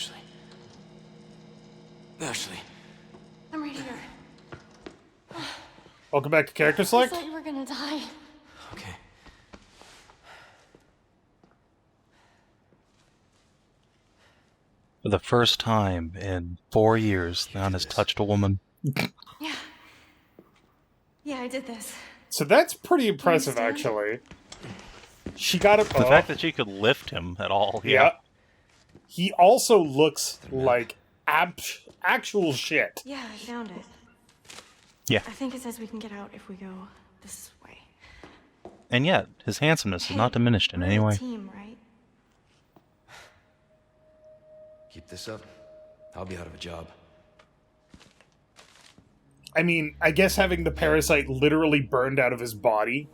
Ashley. Ashley. I'm right here. Welcome back to Character I Select. thought you were gonna die. Okay. For the first time in 4 years, Leon has touched a woman. Yeah. Yeah, I did this. So that's pretty impressive, understand? actually. She got it. The fact that she could lift him at all, Yeah. He also looks like actual shit. Yeah, I found it. Yeah. I think it says we can get out if we go this way. And yet, his handsomeness is not diminished in we're any a way. team, right? Keep this up. I'll be out of a job. I mean, I guess having the parasite literally burned out of his body.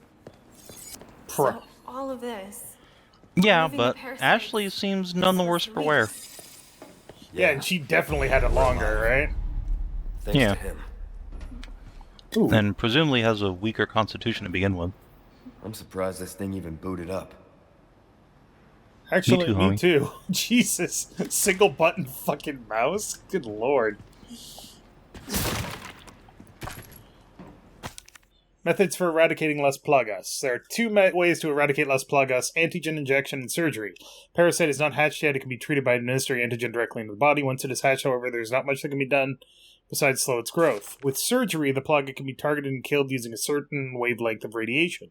So, all of this. Yeah, Moving the but parasites Ashley seems none the worse for wear. Yeah, and she definitely had it longer, right? Thanks Yeah. to him. Ooh. And presumably has a weaker constitution to begin with. I'm surprised this thing even booted up. Actually, me homie. too. Jesus. Single button fucking mouse? Good lord. Methods for eradicating Las Plagas. There are two ways to eradicate Las Plagas: antigen injection and surgery. Parasite is not hatched yet. It can be treated by administering antigen directly into the body. Once it is hatched, however, there is not much that can be done besides slow its growth. With surgery, the plaga can be targeted and killed using a certain wavelength of radiation.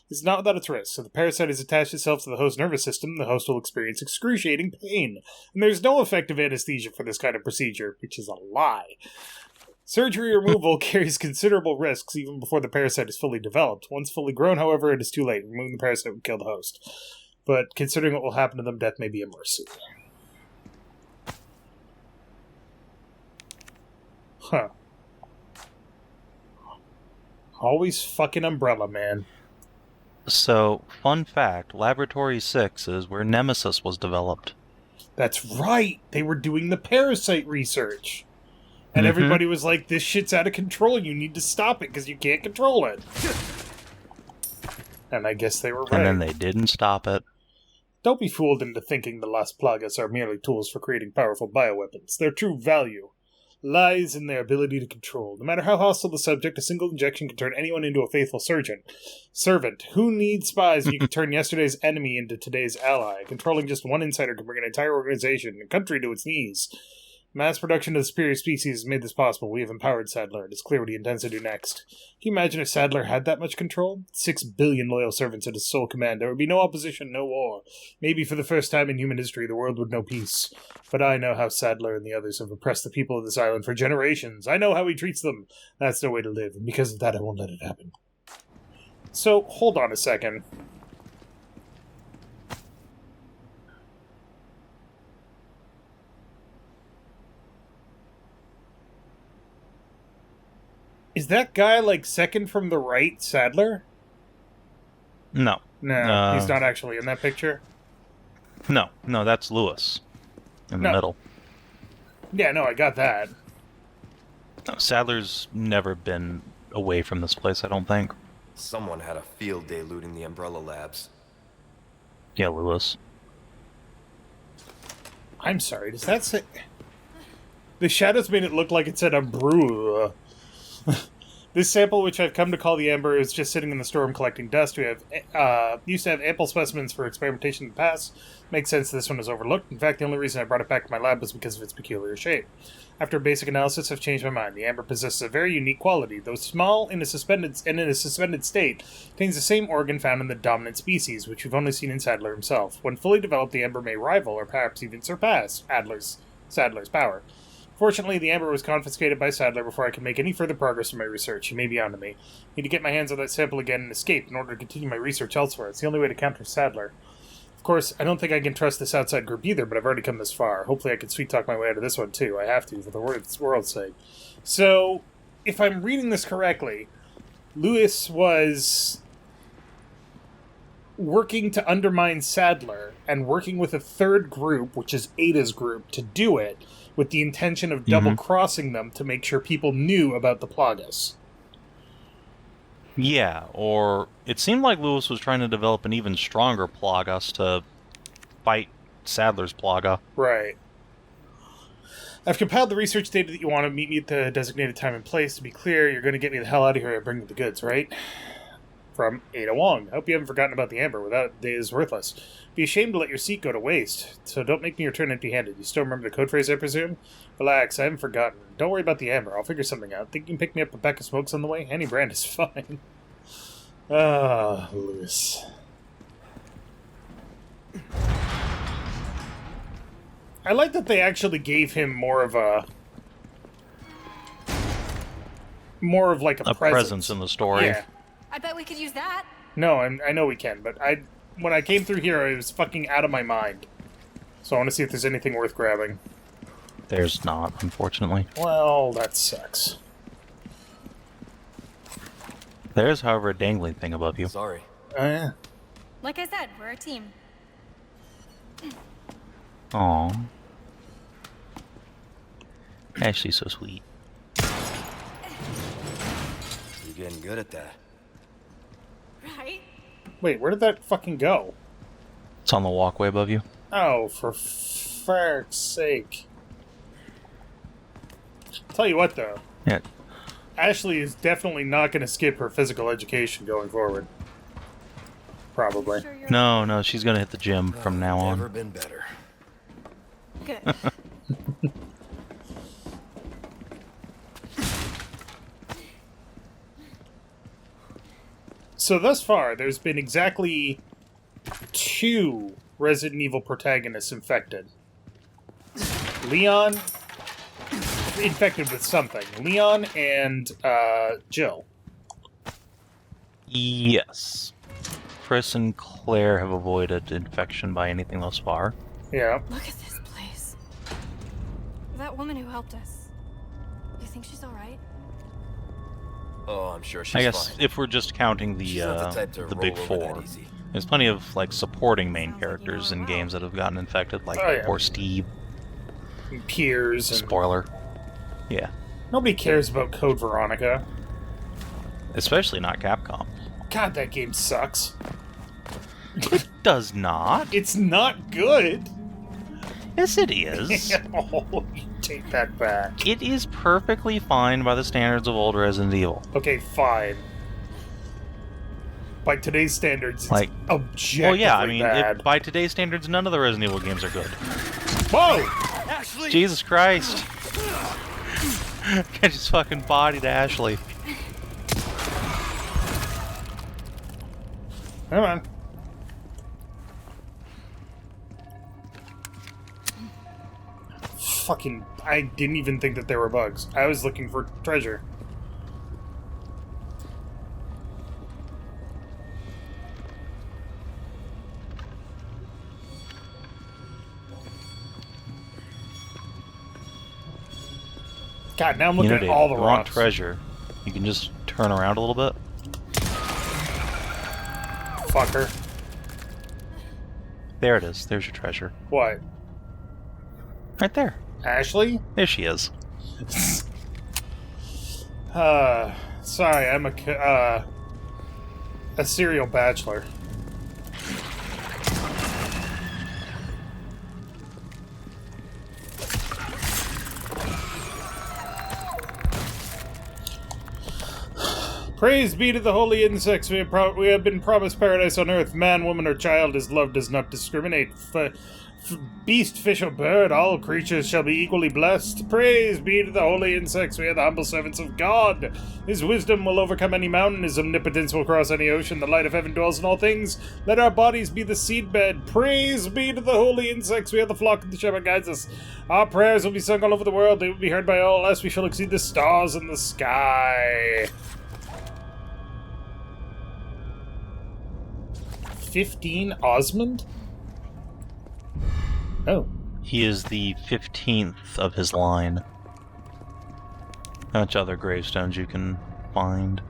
It's not without its risks. If the parasite has attached itself to the host nervous system, the host will experience excruciating pain. And there's no effective anesthesia for this kind of procedure, which is a lie. Surgery removal carries considerable risks even before the parasite is fully developed. Once fully grown, however, it is too late. Removing the parasite would kill the host. But considering what will happen to them, death may be a mercy. Huh. Always fucking Umbrella, man. So, fun fact, Laboratory 6 is where Nemesis was developed. That's right! They were doing the parasite research. And everybody was like, this shit's out of control, you need to stop it, because you can't control it. And I guess they were right. And then they didn't stop it. Don't be fooled into thinking the Las Plagas are merely tools for creating powerful bioweapons. Their true value lies in their ability to control. No matter how hostile the subject, a single injection can turn anyone into a faithful servant. Who needs spies when you can turn yesterday's enemy into today's ally? Controlling just one insider can bring an entire organization and country to its knees. Mass production of the superior species has made this possible. We have empowered Sadler. It is clear what he intends to do next. Can you imagine if Sadler had that much control? 6 billion loyal servants at his sole command. There would be no opposition, no war. Maybe for the first time in human history, the world would know peace. But I know how Sadler and the others have oppressed the people of this island for generations. I know how he treats them. That's their way to live, and because of that, I won't let it happen. So, hold on a second. Is that guy, like, second from the right Sadler? No. No, he's not actually in that picture. No, that's Lewis. In the middle. Yeah, no, I got that. No, Sadler's never been away from this place, I don't think. Someone had a field day looting the Umbrella Labs. Yeah, Lewis. I'm sorry, does that say... The shadows made it look like it said Umbrella. This sample, which I've come to call the Amber, is just sitting in the storeroom collecting dust. We have used to have ample specimens for experimentation in the past. Makes sense this one was overlooked. In fact, the only reason I brought it back to my lab was because of its peculiar shape. After basic analysis, I've changed my mind. The Amber possesses a very unique quality. Though small in a suspended state, contains the same organ found in the dominant species, which we've only seen in Sadler himself. When fully developed, the Amber may rival, or perhaps even surpass, Sadler's power. Fortunately, the Amber was confiscated by Sadler before I could make any further progress in my research. He may be onto me. Need to get my hands on that sample again and escape in order to continue my research elsewhere. It's the only way to counter Sadler. Of course, I don't think I can trust this outside group either, but I've already come this far. Hopefully I can sweet-talk my way out of this one, too. I have to, for the world's sake. So, if I'm reading this correctly, Lewis was working to undermine Sadler and working with a third group, which is Ada's group, to do it, with the intention of double-crossing them to make sure people knew about the Plagas. Yeah, or it seemed like Lewis was trying to develop an even stronger Plagas to fight Sadler's Plaga. Right. I've compiled the research data that you want to meet me at the designated time and place. To be clear, you're going to get me the hell out of here and bring me the goods, right? From Ada Wong. I hope you haven't forgotten about the amber. Without it, data is worthless. Be ashamed to let your seat go to waste. So don't make me return empty-handed. You still remember the code phrase, I presume? Relax, I haven't forgotten. Don't worry about the amber. I'll figure something out. Think you can pick me up a pack of smokes on the way? Any brand is fine. Ah, Lewis. I like that they actually gave him more of like a presence in the story. Yeah. I bet we could use that. No, I know we can, but when I came through here, I was fucking out of my mind. So I want to see if there's anything worth grabbing. There's not, unfortunately. Well, that sucks. There's, however, a dangling thing above you. Sorry. Oh, yeah. Like I said, we're a team. Aww. Ashley's so sweet. You're getting good at that. Right? Wait, where did that fucking go? It's on the walkway above you. Oh, for fuck's sake. Tell you what, though. Yeah. Ashley is definitely not going to skip her physical education going forward. Probably. Sure No, she's gonna hit the gym from now Never on. been better. good. So thus far, there's been exactly 2 Resident Evil protagonists infected. Leon, infected with something. Leon and Jill. Yes. Chris and Claire have avoided infection by anything thus far. Yeah. Look at this place. That woman who helped us. You think she's alright? Oh, I'm sure she's I guess fine. if we're just counting She's not the type to the roll big over 4, that easy. there's plenty of like supporting main Sounds like you know characters it in well. games that have gotten infected, like Oh, yeah. poor Steve. And Piers. And Spoiler. Yeah. nobody cares about Code Veronica. Especially not Capcom. God, that game sucks. Does not. It's not good. Yes, it is. Oh, you take that back. It is perfectly fine by the standards of old Resident Evil. Okay, fine. By today's standards, it's Like- objectively Well, yeah, I mean, bad. by today's standards, none of the Resident Evil games are good. Whoa! Ashley! Jesus Christ. I just fucking bodied Ashley. Come on. Fucking... I didn't even think that there were bugs. I was looking for treasure. God, now I'm looking at all the if you want rocks. treasure, you can just turn around a little bit. Fucker. There it is. There's your treasure. What? Right there. Ashley? There she is. Sorry, I'm a serial bachelor. Praise be to the holy insects. We have been promised paradise on earth. Man, woman, or child, his love does not discriminate. Beast, fish, or bird, all creatures shall be equally blessed. Praise be to the holy insects. We are the humble servants of God. His wisdom will overcome any mountain. His omnipotence will cross any ocean. The light of heaven dwells in all things. Let our bodies be the seedbed. Praise be to the holy insects. We are the flock of the shepherd guides us. Our prayers will be sung all over the world. They will be heard by all. Lest we shall exceed the stars in the sky. 15 Osmond? Oh. He is the 15th of his line. How much other gravestones you can find?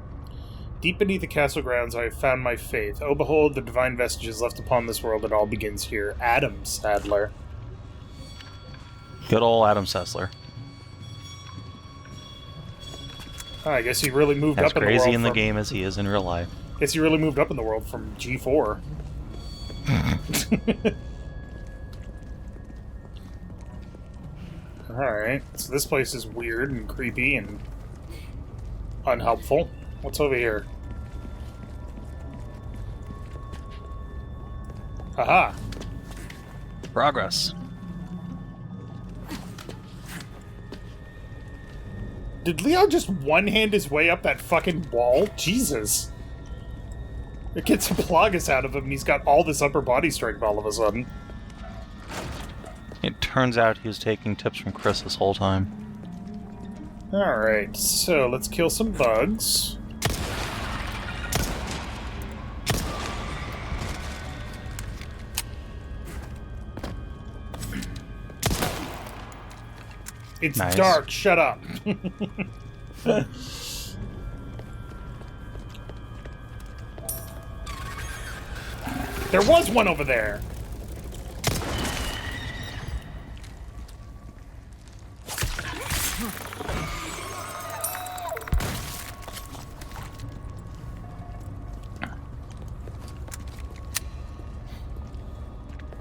Deep beneath the castle grounds I have found my faith. Oh, behold, the divine vestiges left upon this world. It all begins here. Adam Sadler. Good old Adam Sessler. Oh, I guess he really moved As up in the world. crazy in the from- game as he is in real life. Guess he really moved up in the world from G4. Alright, so this place is weird and creepy and unhelpful. What's over here? Aha! Progress. Did Leon just one-hand his way up that fucking wall? Jesus. It gets some Plagas out of him, he's got all this upper body strength all of a sudden. It turns out he was taking tips from Chris this whole time. Alright, so let's kill some bugs. It's Nice. dark, shut up. There was one over there.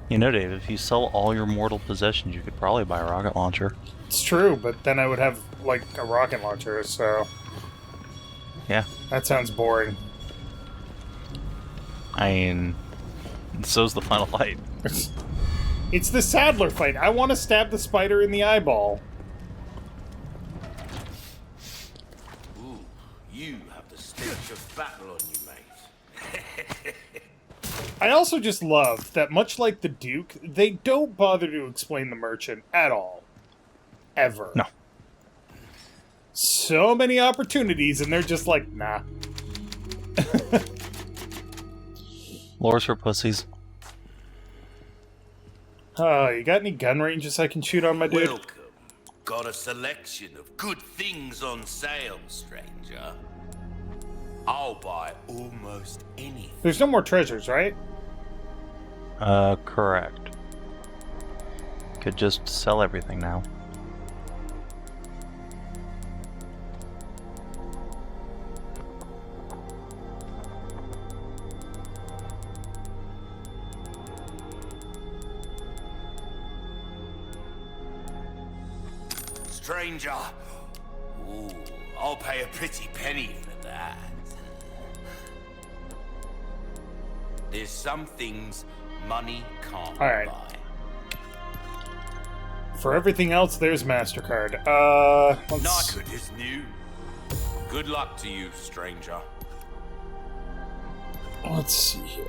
You know, Dave, if you sell all your mortal possessions, you could probably buy a rocket launcher. It's true, but then I would have, like, a rocket launcher, so... Yeah. That sounds boring. I mean, so's the final fight. It's the Sadler fight. I want to stab the spider in the eyeball. Ooh, you have the stench of battle on you, mate. I also just love that, much like the Duke, they don't bother to explain the merchant at all. Ever. No. So many opportunities, and they're just like, nah. Lore's for pussies. You got any gun ranges I can shoot on my dude? Welcome. Got a selection of good things on sale, stranger. I'll buy almost anything. There's no more treasures, right? Correct. Could just sell everything now. Stranger. Ooh, I'll pay a pretty penny for that. There's some things money can't Alright. buy. For everything else, there's MasterCard. Let's... Nykud is new. Good luck to you, stranger. Let's see here.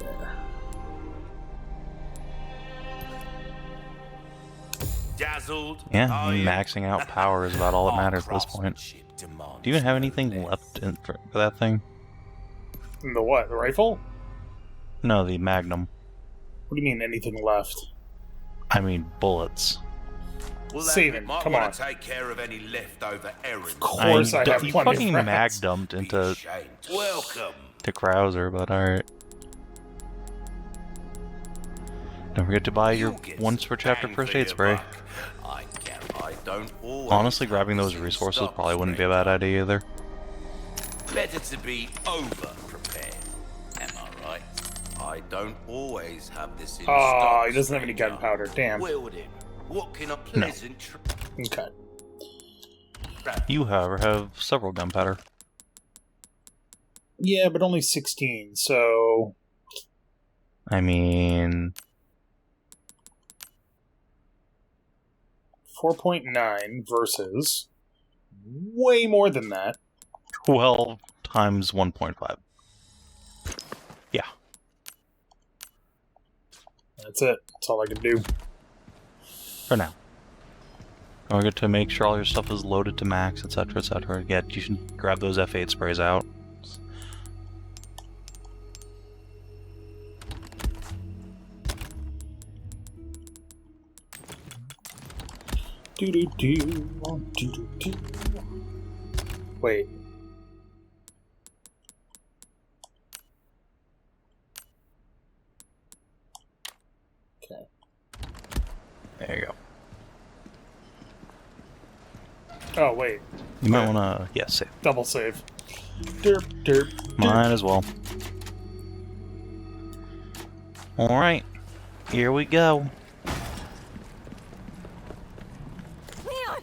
Dazzled. Yeah, are I mean, you? maxing out power is about all that Our matters at this point. craftsmanship demands Do you even have no anything less. left for that thing? The what? The rifle? No, the Magnum. What do you mean, anything left? I mean, bullets. Well, Savin, might come wanna on. take care of any leftover errands. Of course I have you plenty of fucking rats. mag-dumped Be into ashamed. Welcome. Krauser, but alright. Don't forget to buy your You'll get once some per chapter bang first for aid your spray. buck. I don't always Honestly, have grabbing this those in resources stock, probably wouldn't be a stranger. bad idea either. Better to be over prepared. Am I right? I don't always have this in Oh, stock. he doesn't have any stranger. gunpowder. Damn. Wield it. What can a pleasant Okay. You, however, have several gunpowder. Yeah, but only 16, so... I mean, 4.9 versus... way more than that. 12 times 1.5. Yeah. That's it. That's all I can do. For now. Don't forget to make sure all your stuff is loaded to max, etc., etc. Yeah, you should grab those F8 sprays out. Do-do-do. Wait. Okay. There you go. Oh, wait. You might want to, yeah, save. Double save. Derp, derp, derp. Might as well. Alright. Here we go. Leon!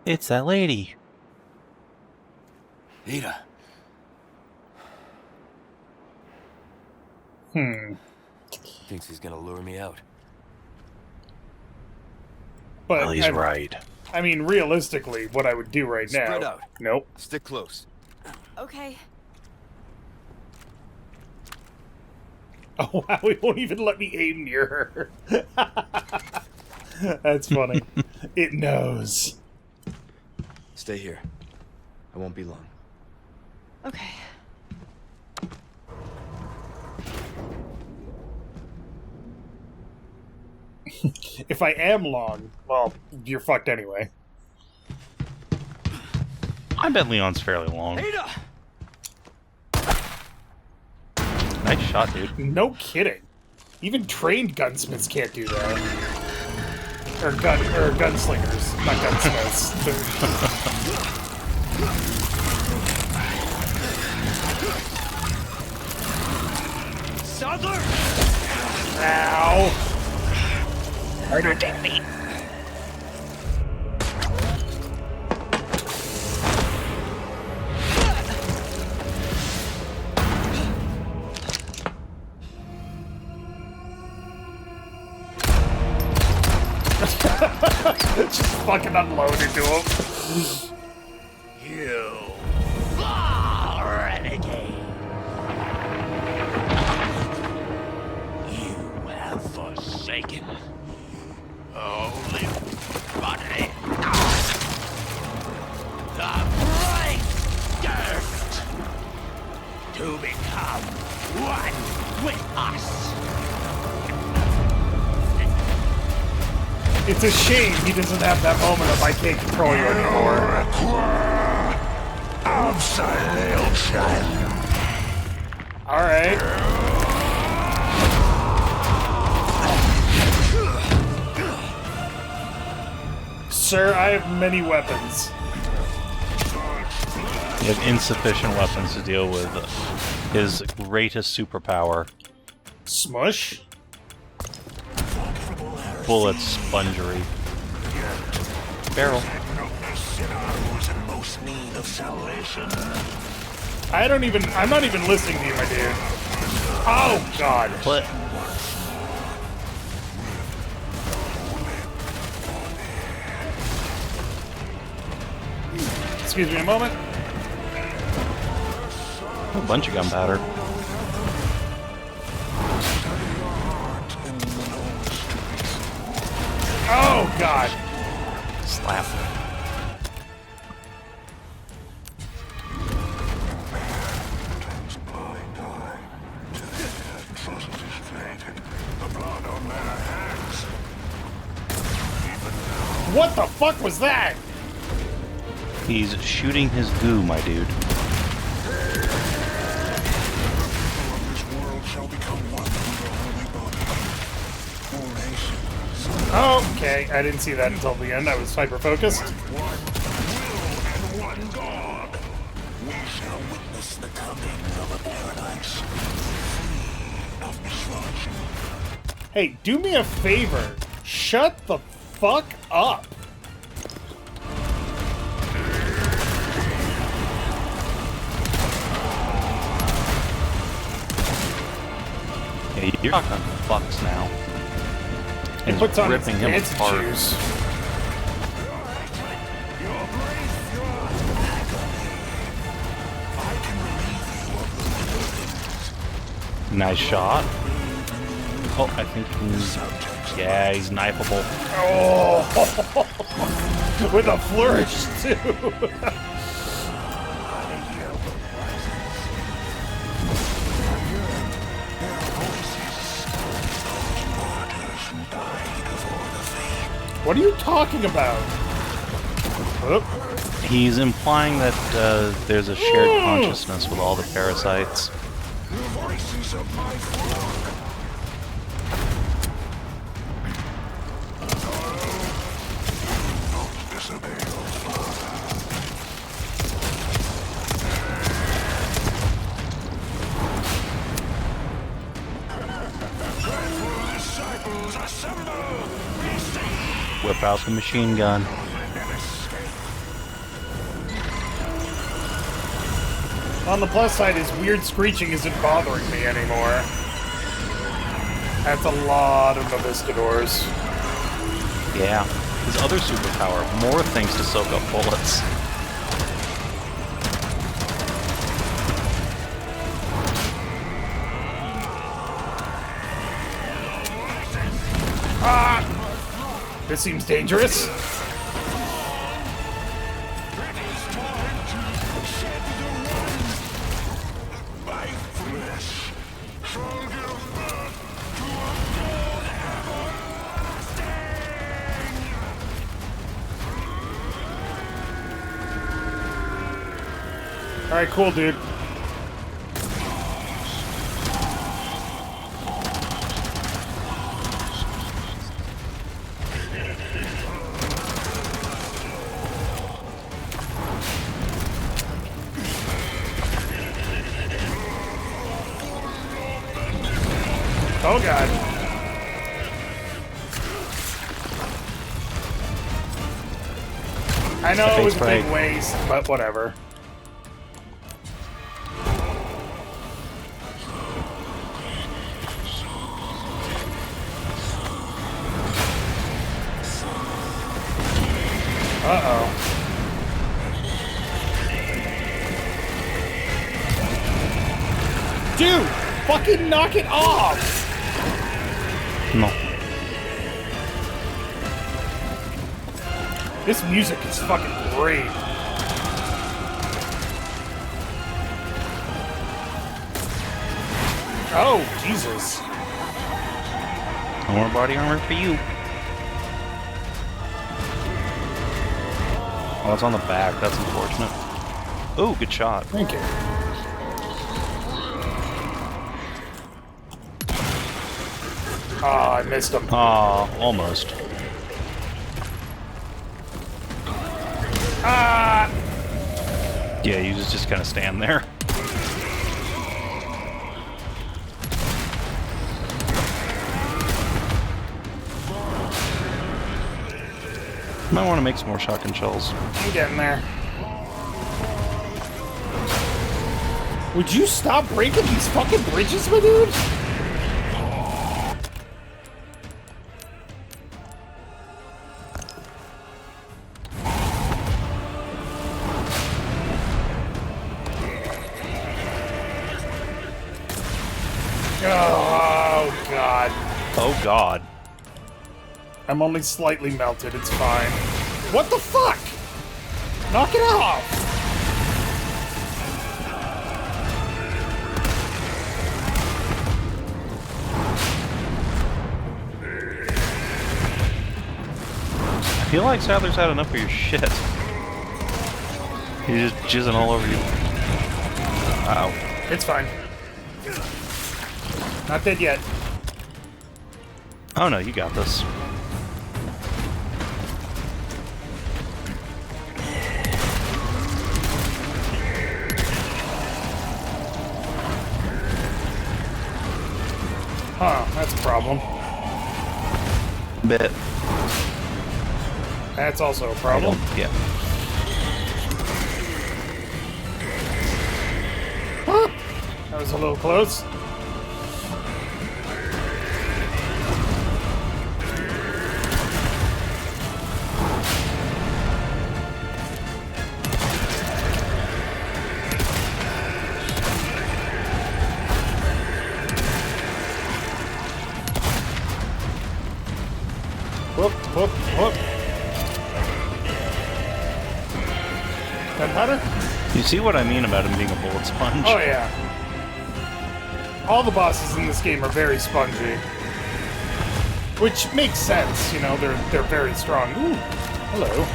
It's that lady. Ada. Thinks he's gonna lure me out. But Well, he's right. I mean, realistically, what I would do right now. Spread out. Nope. Stick close. Okay. Oh wow, he won't even let me aim near her. That's funny. It knows. Stay here. I won't be long. Okay. If I am long, well, you're fucked anyway. I bet Leon's fairly long. Ada! Nice shot, dude. No kidding. Even trained gunsmiths can't do that. Or gunslingers, not gunsmiths. Sadler! Ow! Harder, Danny. Just fucking unload into him. You renegade. You have forsaken only body. The bright dirt to become one with us. It's a shame he doesn't have that moment of I can't control you anymore. Absolution. Alright. Sir, I have many weapons. You have insufficient weapons to deal with his greatest superpower. Smush? Bullet spongery. Barrel. I'm not even listening to you, my dude. Oh, God. What? Excuse me a moment. A bunch of gunpowder. Oh, God. Slap. What the fuck was that? He's shooting his goo, my dude. Oh, okay. I didn't see that until the end. I was hyper-focused. Hey, do me a favor. Shut the fuck up. Hey, you're talking fucks now. He He's puts on his ripping him dancing apart. shoes. Nice shot. Oh, I think he's... Yeah, he's knifeable. Oh, with a flourish too. What are you talking about? Oh. He's implying that there's a shared consciousness with all the parasites. Whip out the machine gun. On the plus side, his weird screeching isn't bothering me anymore. That's a lot of Novistadors. Yeah. His other superpower, more things to soak up bullets. Ah! This seems dangerous. Alright, cool, dude. Oh, God. I know it was a big waste, but whatever. Uh-oh. Dude! Fucking knock it off! No. This music is fucking great. Oh, Jesus. No more body armor for you. Oh, it's on the back. That's unfortunate. Oh, good shot. Thank you. Ah, I missed him. Ah, almost. Ah! Yeah, you just kind of stand there. Might want to make some more shotgun shells. I'm getting there. Would you stop breaking these fucking bridges, my dude? Oh, God. Oh, God. I'm only slightly melted, it's fine. What the fuck? Knock it off! I feel like Sadler's had enough of your shit. He's just jizzing all over you. Ow. It's fine. Not dead yet. Oh no, you got this. Huh, that's a problem. Bit. That's also a problem. Yeah. Huh, that was a little close. Whoop, whoop, whoop. Gunpowder? You see what I mean about him being a bullet sponge? Oh, yeah. All the bosses in this game are very spongy. Which makes sense, you know, they're very strong. Ooh, hello.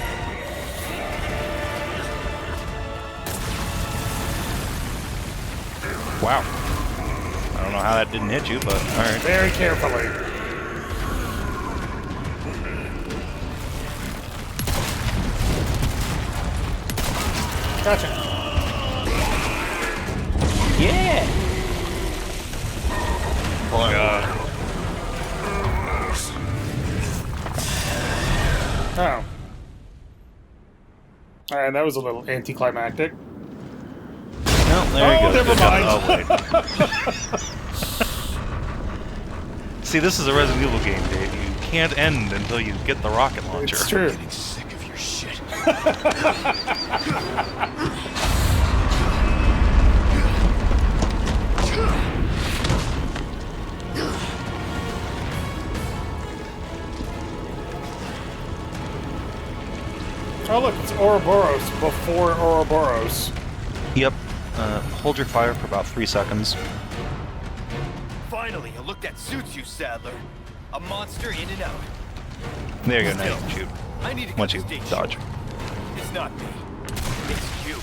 Wow. I don't know how that didn't hit you, but alright. Very carefully. Gotcha. Yeah! Oh, God. Oh. Alright, that was a little anticlimactic. No, there you go. never Good job. mind. Oh, wait. See, this is a Resident Evil game, Dave. You can't end until you get the rocket launcher. It's true. I'm getting sick of your shit. Oh look, it's Ouroboros before Ouroboros. Yep. Hold your fire for about 3 seconds. Finally, a look that suits you, Sadler. A monster in and out. There you go, now you can shoot. I need to Once cut you this date dodge. short. It's not me. It's you.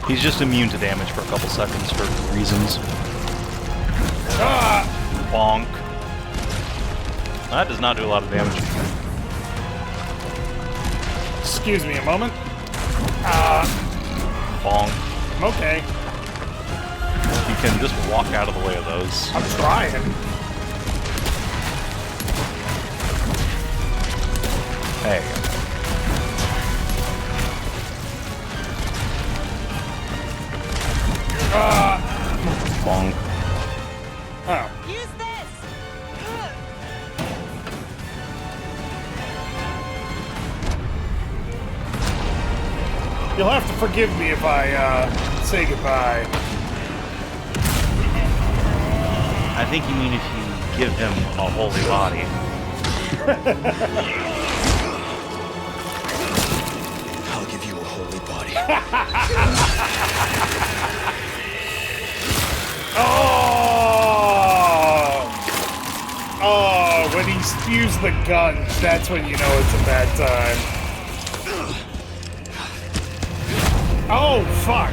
He's just immune to damage for a couple seconds for reasons. Ah! Bonk. That does not do a lot of damage. Excuse me a moment. Bonk. I'm okay. You can just walk out of the way of those. I'm trying. There you go. Bonk. Oh. Use this! You'll have to forgive me if I, say goodbye. I think you mean if you give him a holy body. I'll give you a holy body. Oh! Oh, when he spews the guns, that's when you know it's a bad time. Oh, fuck!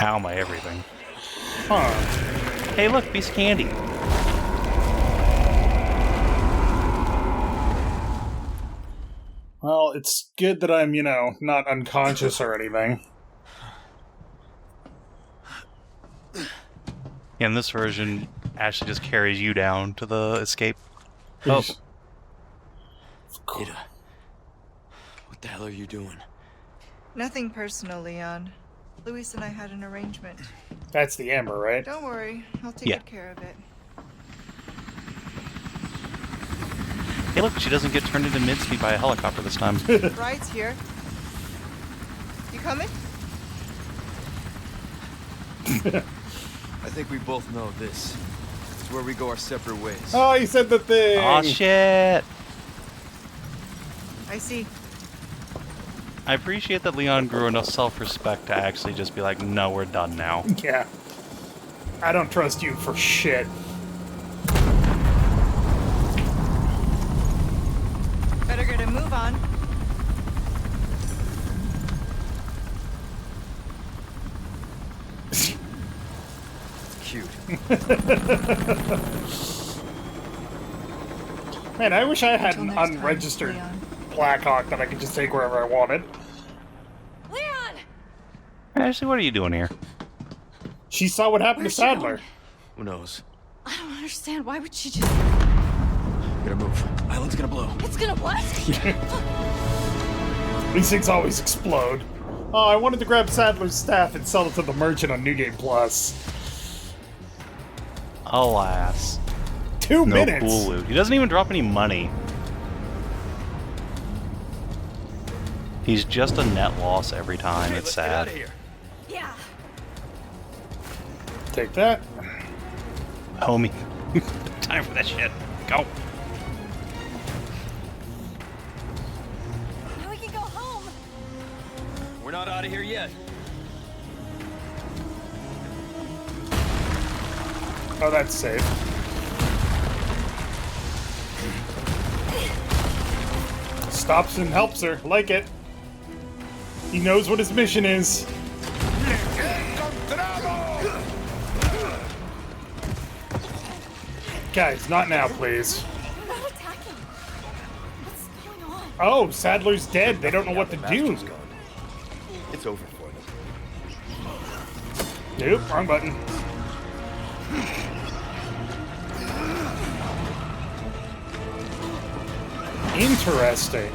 Ow, my everything. Huh. Hey, look, piece of candy. Well, it's good that I'm, not unconscious or anything. In this version, Ashley just carries you down to the escape. Oh, Ada, what the hell are you doing? Nothing personal, Leon. Luis and I had an arrangement. That's the Amber, right? Don't worry, I'll take Yeah. good care of it. hey, look, she doesn't get turned into midspeed by a helicopter this time. Ride's here. You coming? I think we both know this. It's where we go our separate ways. Oh, he said the thing! Aw, shit! I see. I appreciate that Leon grew enough self-respect to actually just be like, no, we're done now. Yeah. I don't trust you for shit. Better get a move on. Cute. Man, I wish I had Until an next time, unregistered Leon. Blackhawk that I could just take wherever I wanted. Leon! Ashley, what are you doing here? She saw what happened Where's to she Sadler. going? Who knows? I don't understand. Why would she just... Gotta move. Island's gonna blow. It's gonna what? These things always explode. Oh, I wanted to grab Sadler's staff and sell it to the merchant on New Game Plus. Alas. 2 No minutes! cool loot. He doesn't even drop any money. He's just a net loss every time. Hey, It's let's get out sad. of here. Yeah. Take that. Homie. Time for that shit. Go. Now we can go home. We're not out of here yet. Oh, that's safe. Stops and helps her. Like it. He knows what his mission is. Guys, not now, please. They're not attacking. What's going on? Oh, Sadler's dead. They don't know what to do. Master's gone. It's over for them. Nope, wrong button. Interesting.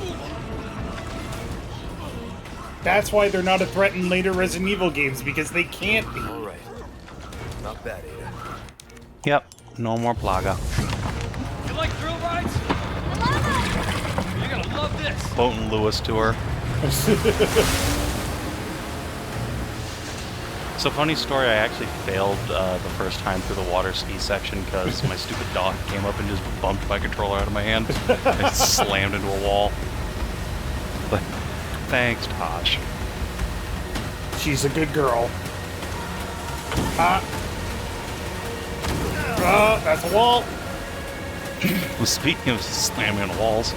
That's why they're not a threat in later Resident Evil games, because they can't be. All right. Not bad, Ada. Yep, no more Plaga. You like thrill rides? You're gonna love this. Boating Lewis to her. So funny story, I actually failed the first time through the water ski section because my stupid dog came up and just bumped my controller out of my hand and slammed into a wall. But thanks, Tosh. She's a good girl. That's a wall. Well, speaking of slamming into walls,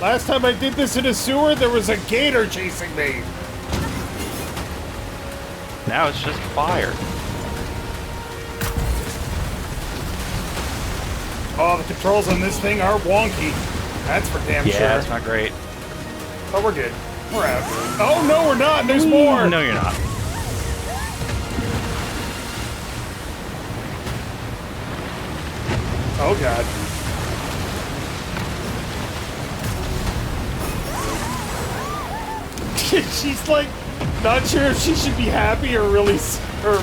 Last time I did this in a sewer, there was a gator chasing me. now it's just fire. Oh, the controls on this thing are wonky. That's for damn sure. Yeah, it's not great. But we're good. We're out. Oh, no, we're not. There's more. No, you're not. Oh, God. She's like, not sure if she should be happy or really, or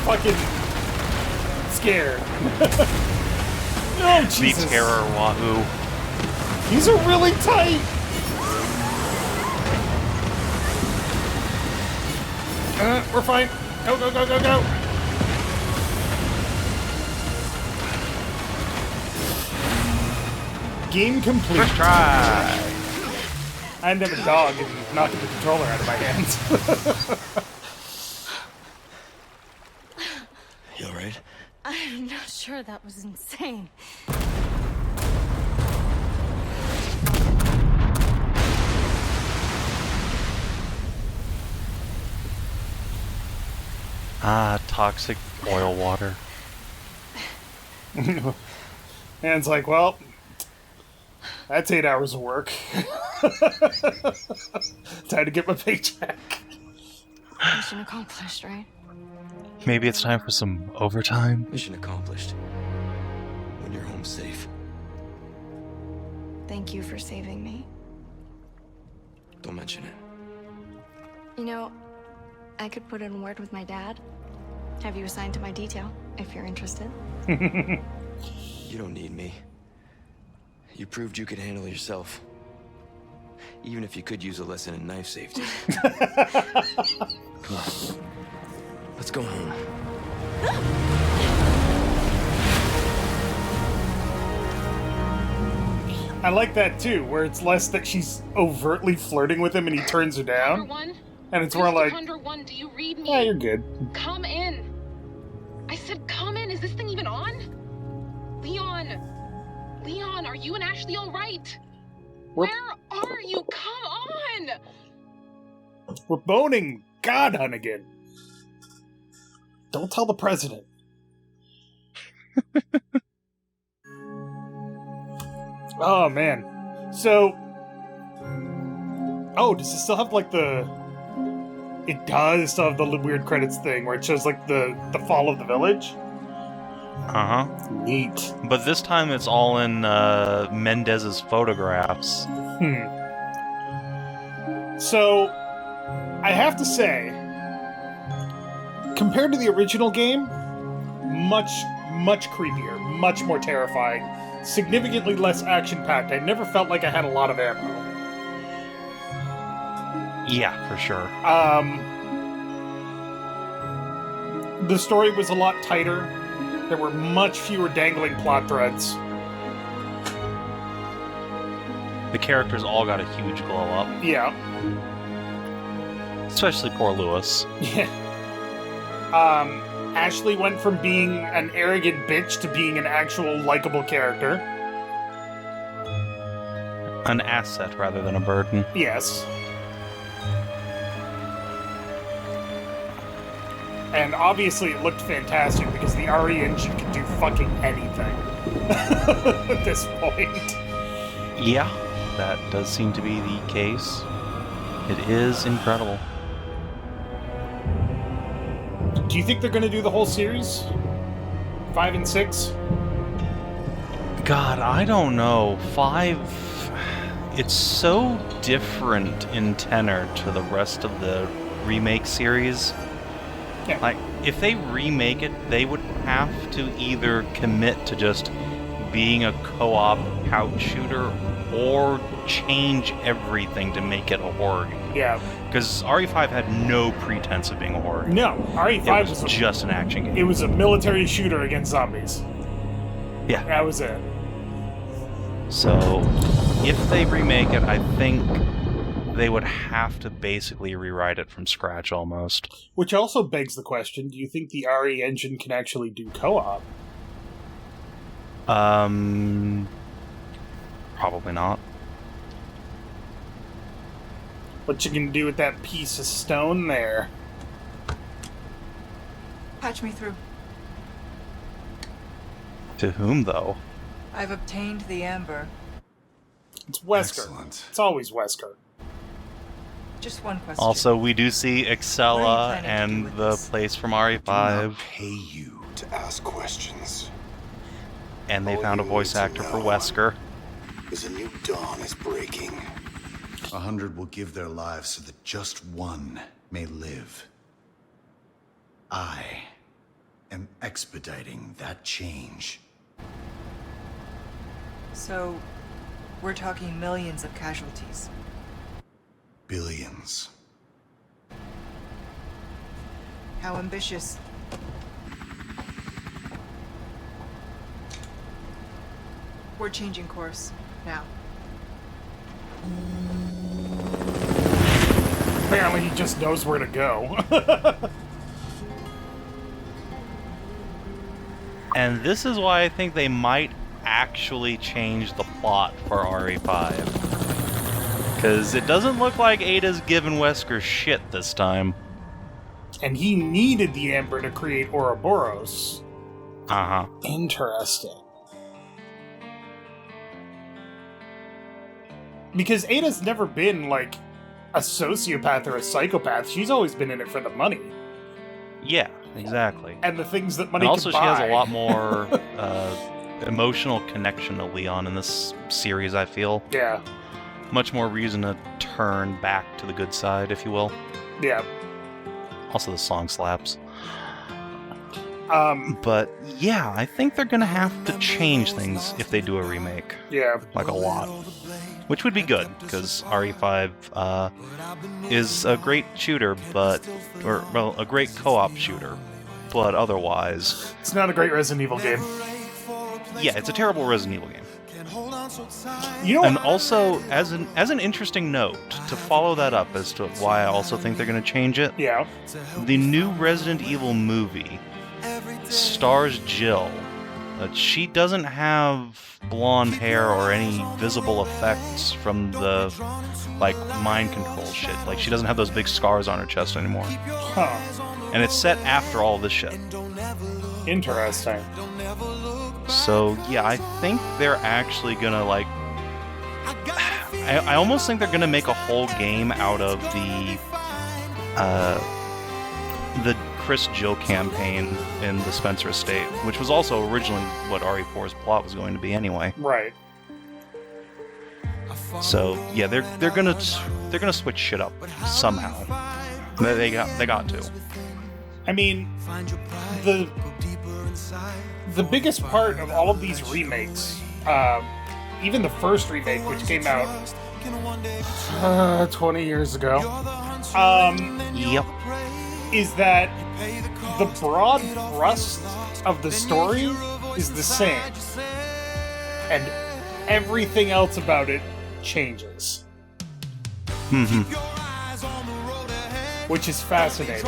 fucking scared. Oh, Jesus. The terror wahoo. These are really tight. We're fine. Go, go, go, go, go. Game complete. First try. I ended up a dog and knocking the controller out of my hands. You alright? I'm not sure, that was insane. Ah, toxic oil water. Anne's like, well, that's 8 hours of work. Time to get my paycheck. Mission accomplished, right? Maybe it's time for some overtime? Mission accomplished. When you're home safe. Thank you for saving me. Don't mention it. You know, I could put in a word with my dad. Have you assigned to my detail, if you're interested. You don't need me. You proved you could handle yourself. Even if you could use a lesson in knife safety. Come on. Let's go home. I like that too, where it's less that she's overtly flirting with him and he turns her down. And it's more like, One, do you read me? yeah, you're good. Come in. I said come in. Is this thing even on? Leon. Leon, are you and Ashley all right? Where are you? Come on. We're boning God, Hunnigan. Don't tell the president. Oh, man. So... Oh, does it still have, like, the... It does still have the weird credits thing where it shows, like, the fall of the village? Uh-huh. Neat. But this time it's all in Mendez's photographs. So, I have to say, compared to the original game, much creepier, much more terrifying, significantly less action-packed. I never felt like I had a lot of ammo. Yeah, for sure. The story was a lot tighter. There were much fewer dangling plot threads. The characters all got a huge glow up. Yeah. Especially poor Lewis. Yeah. Ashley went from being an arrogant bitch to being an actual likable character. An asset rather than a burden. Yes. And obviously it looked fantastic because the RE engine can do fucking anything at this point. Yeah, that does seem to be the case. It is incredible. Do you think they're going to do the whole series? 5 and 6? God, I don't know. 5... It's so different in tenor to the rest of the remake series. Yeah. Like, if they remake it, they would have to either commit to just being a co-op couch shooter or change everything to make it a horror game. Yeah. Because RE5 had no pretense of being a horror game. No, RE5 was just an action game. It was a military shooter against zombies. Yeah. That was it. So, if they remake it, I think they would have to basically rewrite it from scratch almost. Which also begs the question, do you think the RE engine can actually do co-op? Probably not. What you can do with that piece of stone there? Patch me through. To whom, though? I've obtained the amber. It's Wesker. Excellent. It's always Wesker. Just one question. Also, we do see What are Excella you planning to do and with the this? place from Do RE5, not pay you to ask questions. and they All found a you voice need to actor for know Wesker. Is a new dawn is breaking. 100 will give their lives so that just one may live. I am expediting that change. So, we're talking millions of casualties. Billions. How ambitious. We're changing course. Now. Apparently he just knows where to go. And this is why I think they might actually change the plot for RE5. Because it doesn't look like Ada's given Wesker shit this time. And he needed the Amber to create Ouroboros. Uh-huh. Interesting. Because Ada's never been, like, a sociopath or a psychopath. She's always been in it for the money. Yeah, exactly. And the things that money And also, can she buy. has a lot more emotional connection to Leon in this series, I feel. Yeah. Much more reason to turn back to the good side, if you will. Yeah. Also, the song slaps. Um, But yeah, I think they're gonna have to change things if they do a remake. yeah. Like a lot. Which would be good, because RE5 is a great shooter, well, a great co-op shooter. But otherwise, It's not a great Resident Evil game. yeah, it's a terrible Resident Evil game. You know And what? also, as an interesting note, to follow that up as to why I also think they're going to change it, Yeah. the new Resident Evil movie stars Jill. She doesn't have blonde hair or any visible effects from the, like, mind control shit. Like, she doesn't have those big scars on her chest anymore. Huh. And it's set after all this shit. Interesting. So, yeah, I think they're actually gonna, like... I almost think they're gonna make a whole game out of the Chris Jill campaign in the Spencer estate, which was also originally what RE4's plot was going to be anyway. Right. So, yeah, they're gonna switch shit up somehow. They got to. I mean, the biggest part of all of these remakes, even the first remake, which came out 20 years ago, Yep. is that the broad thrust of the story is the same, and everything else about it changes. Mm-hmm. Which is fascinating.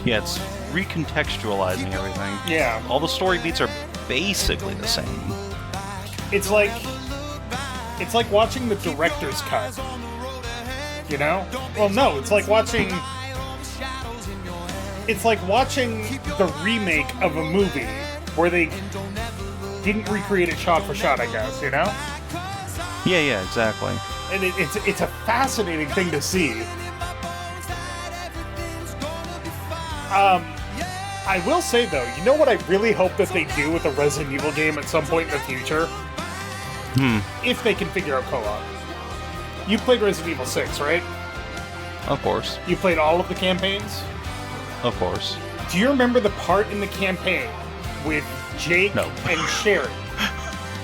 Yeah, it's recontextualizing everything. Yeah. All the story beats are basically the same. It's like watching the director's cut. You know? Well, no, it's like watching the remake of a movie where they didn't recreate it shot for shot, I guess, you know? Yeah, exactly. And it's a fascinating thing to see. I will say, though, you know what I really hope that they do with a Resident Evil game at some point in the future? If they can figure out co-op. You played Resident Evil 6, right? Of course. You played all of the campaigns? Of course. Do you remember the part in the campaign with Jake and Sherry,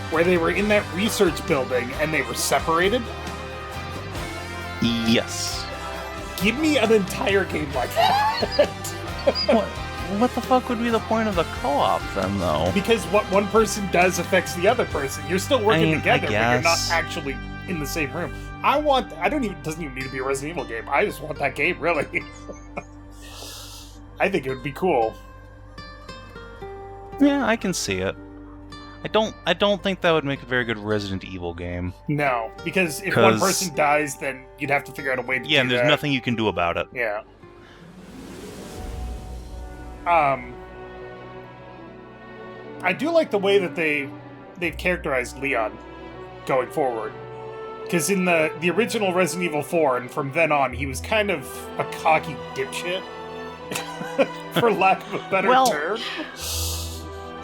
where they were in that research building and they were separated? Yes. Give me an entire game like that. What the fuck would be the point of the co-op then, though? Because what one person does affects the other person. You're still working together, but you're not guess. actually in the same room. It doesn't even need to be a Resident Evil game. I just want that game, really. I think it would be cool. Yeah, I can see it. I don't think that would make a very good Resident Evil game. No, because if one person dies, then you'd have to figure out a way to do that. Yeah, and there's nothing you can do about it. Yeah. I do like the way that they've characterized Leon going forward. Because in the original Resident Evil 4, and from then on, he was kind of a cocky dipshit. For lack of a better term.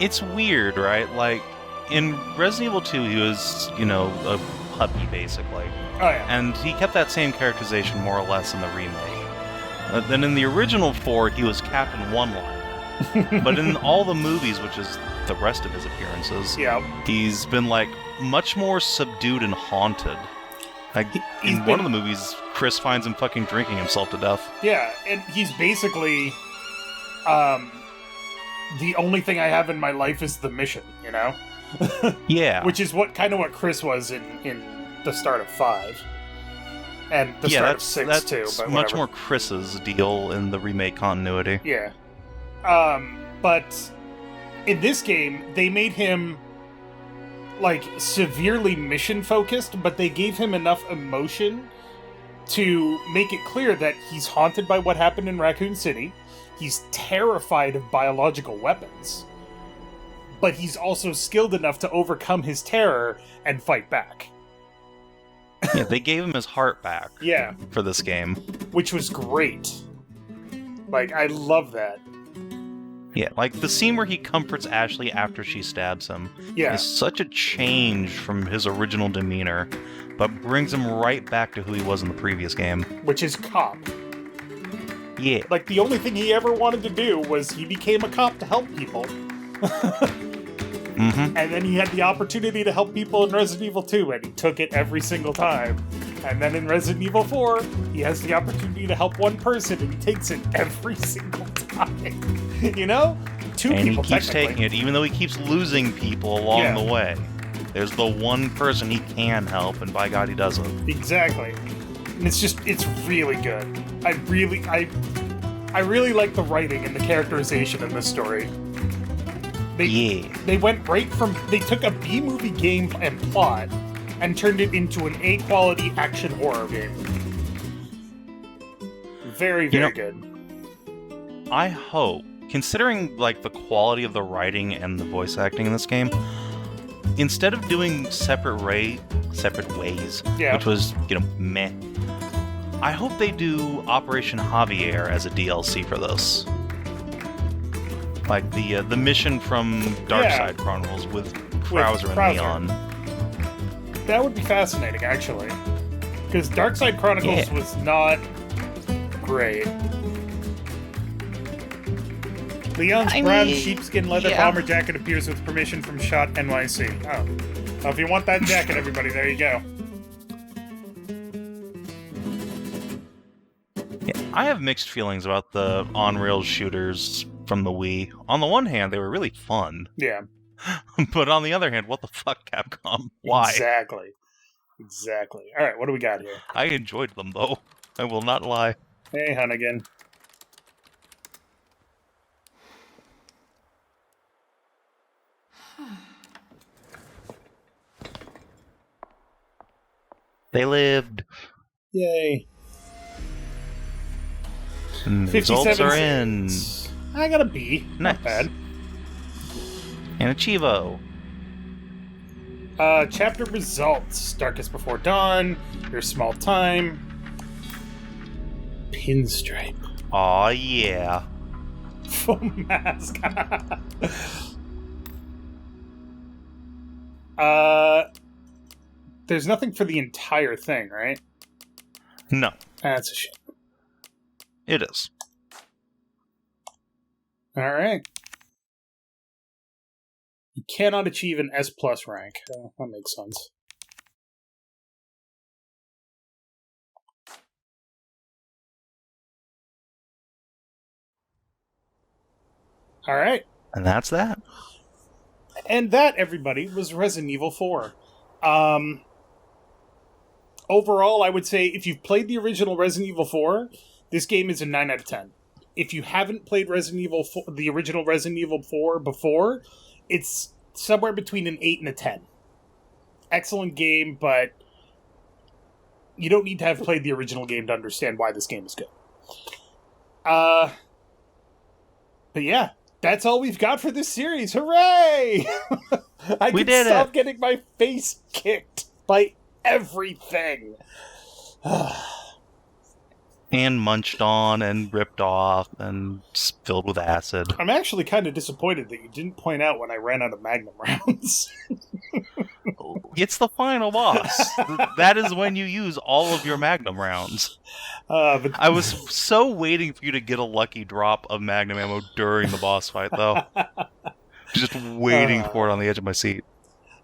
It's weird, right? Like, in Resident Evil 2, he was, a puppy, basically. Oh, yeah. And he kept that same characterization more or less in the remake. Then in the original 4, he was Captain One-Liner. But in all the movies, which is the rest of his appearances, he's been, much more subdued and haunted. In one of the movies, Chris finds him fucking drinking himself to death. Yeah, and he's basically, the only thing I have in my life is the mission, Yeah. Which is what Chris was in the start of 5. And the start of 6, too. But much more Chris's deal in the remake continuity. Yeah. But in this game, they made him, severely mission-focused, but they gave him enough emotion to make it clear that he's haunted by what happened in Raccoon City, he's terrified of biological weapons, but he's also skilled enough to overcome his terror and fight back. Yeah, they gave him his heart back. Yeah. For this game. Which was great. I love that. Yeah, the scene where he comforts Ashley after she stabs him is such a change from his original demeanor, but brings him right back to who he was in the previous game. Which is cop. Yeah. The only thing he ever wanted to do was he became a cop to help people. Mm-hmm. And then he had the opportunity to help people in Resident Evil 2, and he took it every single time. And then in Resident Evil 4, he has the opportunity to help one person, and he takes it every single time. Two and people, he keeps taking it, even though he keeps losing people along the way. There's the one person he can help, and by God, he does it. Exactly. And it's really good. I really like the writing and the characterization in this story. They went right from... They took a B-movie game and plot and turned it into an A-quality action horror game. Very, very good. I hope, considering the quality of the writing and the voice acting in this game, instead of doing separate ways, which was, meh, I hope they do Operation Javier as a DLC for this. The mission from Darkside Chronicles with Krauser and Leon. That would be fascinating, actually. Because Darkside Chronicles was not great. Leon's brown sheepskin leather bomber jacket appears with permission from Shot NYC. Oh. Well, if you want that jacket, everybody, there you go. Yeah, I have mixed feelings about the on-rails shooters from the Wii. On the one hand, they were really fun. Yeah. But on the other hand, what the fuck, Capcom? Why? Exactly. Alright, what do we got here? I enjoyed them, though. I will not lie. Hey, Hunnigan. They lived. Yay. And the results are in. I got a B. Nice. Not bad. And a Chivo. Chapter results. Darkest Before Dawn. Your Small Time. Pinstripe. Aw, yeah. foam mask. There's nothing for the entire thing, right? No, That's a shame. it is. All right. You cannot achieve an S+ rank. That makes sense. All right. And that's that. And that, everybody, was Resident Evil 4. Overall, I would say if you've played the original Resident Evil 4, this game is a 9 out of 10. If you haven't played Resident Evil 4, the original Resident Evil 4 before, it's somewhere between an 8 and a 10. Excellent game, but you don't need to have played the original game to understand why this game is good. But yeah, that's all we've got for this series. Hooray! We did it. Stop getting my face kicked by everything. And munched on and ripped off and filled with acid. I'm actually kind of disappointed that you didn't point out when I ran out of Magnum rounds. It's the final boss. That is when you use all of your Magnum rounds. But I was so waiting for you to get a lucky drop of Magnum ammo during the boss fight, though. Just waiting for it on the edge of my seat.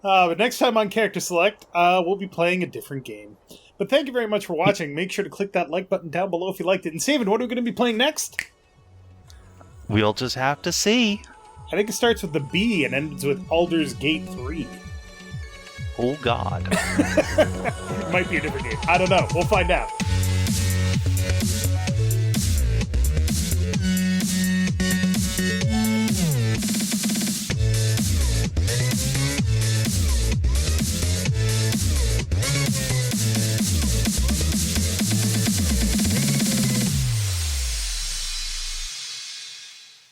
But next time on Character Select, we'll be playing a different game. But thank you very much for watching. Make sure to click that like button down below if you liked it. And Savin, what are we going to be playing next? We'll just have to see. I think it starts with the B and ends with Baldur's Gate 3. Oh, God. Might be a different game. I don't know. We'll find out.